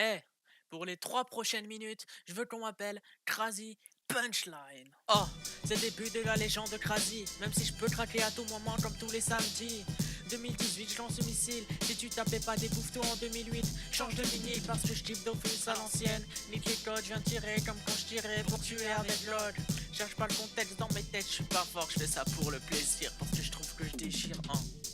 Eh, pour les 3 prochaines minutes, je veux qu'on m'appelle Crazy Punchline. Oh, c'est le début de la légende de Crazy, même si je peux craquer à tout moment comme tous les samedis. 2018, je lance ce missile. Si tu tapais pas des bouffes-toi en 2008, change de vinyle parce que je type d'office à l'ancienne. Nique les codes, je viens tirer comme quand je tirais pour tuer avec l'ode. Cherche pas le contexte dans mes têtes, je suis pas fort, je fais ça pour le plaisir parce que je trouve que je déchire.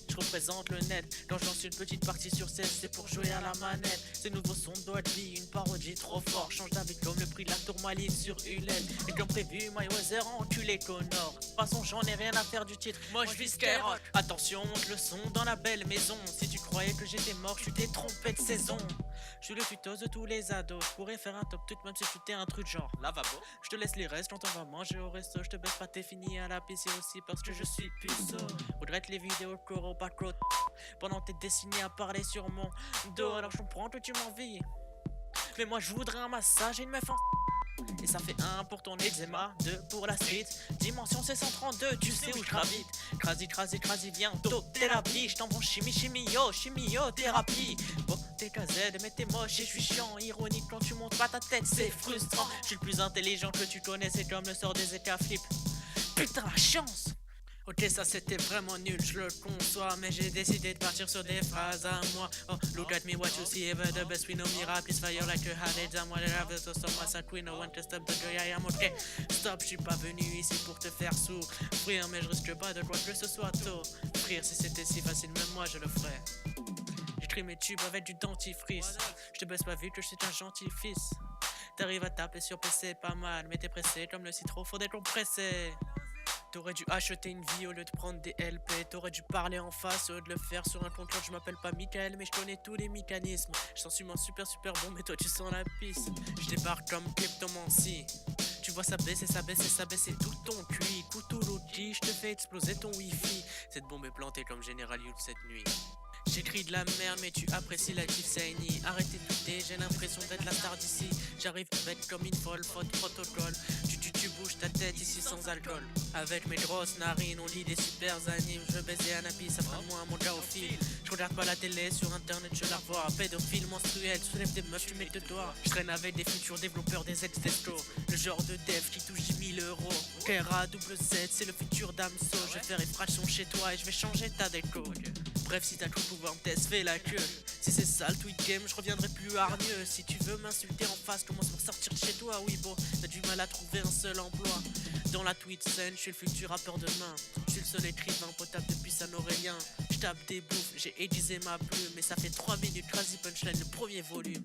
Je représente le net, quand je lance une petite partie sur 16, c'est pour jouer à la manette. Ces nouveaux sons de Dolby, une parodie trop fort. Change d'avis comme le prix de la tourmaline sur Uled. Et comme prévu, MyWeather enculé Connor. De toute façon, j'en ai rien à faire du titre, moi je vis Skyrock. Attention, monte le son dans la belle maison. Si tu croyais que j'étais mort, tu t'es trompé de saison. Je suis le tutos de tous les ados. Je pourrais faire un top tout même si tu t'es un truc genre lavabo. Je te laisse les restes quand on va manger au resto. Je te baisse pas, t'es fini à la piscine aussi parce que je suis puceau. Regrette les vidéos de Coro pas crotte. Pendant tes décennies à parler sur mon dos. Alors je comprends que tu m'envies, mais moi je voudrais un massage et une meuf en. Et ça fait 1 pour ton eczéma, 2 pour la suite. Dimension c'est 132, tu sais où je gravite. Crasy, bientôt thérapie. Je t'envoie chimio, thérapie. Bon, t'es KZ, mais t'es moche et je suis chiant. Ironique quand tu montes pas ta tête, c'est frustrant. Je suis le plus intelligent que tu connais, c'est comme le sort des états flip. Putain la chance. Ok, ça c'était vraiment nul, je le conçois, mais j'ai décidé de partir sur des phrases à moi. Oh, look at me, what you see, ever the best we know me. Rap is fire like a hard down, what I have is awesome, what's that we no one to stop the joy I am. Ok, stop, je suis pas venu ici pour te faire souffrir, mais je risque pas de quoi que ce soit tôt. Frire, si c'était si facile, même moi je le ferais. J'écris mes tubes avec du dentifrice. Je te baisse pas vite que je suis un gentil fils. T'arrives à taper sur PC pas mal, mais t'es pressé comme le citron, faut décompresser. T'aurais dû acheter une vie au lieu de prendre des LP. T'aurais dû parler en face au lieu de le faire sur un contrôle. Je m'appelle pas Michael, mais je connais tous les mécanismes. Je sens sûrement super bon, mais toi tu sens la piste. Je débarque comme kleptomancie. Tu vois ça baisse tout ton QI. Couteau l'outil, je te fais exploser ton wifi. Cette bombe est plantée comme General Youth cette nuit. J'écris de la merde mais tu apprécies la Tiffany. Arrêtez de douter, j'ai l'impression d'être la star d'ici. J'arrive bête comme une folle, faute protocole. Tu bouges ta tête ici sans alcool. Avec mes grosses narines, on lit des super animes. Je veux baiser un habit, ça fera moins mon gars au fil. Je regarde pas la télé, sur internet je la vois. Pédophile menstruel, soulève des meufs, tu mets de doigts. Je traîne avec des futurs développeurs des ex-testo. Le genre de dev qui touche 10 000 euros. Kera double Z, c'est le futur Damso. Je vais faire effraction chez toi et je vais changer ta déco. Bref, si t'as cru pouvoir me test, fais la queue. Si c'est ça le tweet game, je reviendrai plus hargneux. Si tu veux m'insulter en face, commence par sortir de chez toi. Oui, bon, t'as du mal à trouver un seul emploi. Dans la tweet scène, je suis le futur rappeur demain. Je suis le seul écrivain potable depuis Saint-Aurélien. Je tape des bouffes, j'ai aiguisé ma plume. Mais ça fait 3 minutes, Crazy Punchline, le premier volume.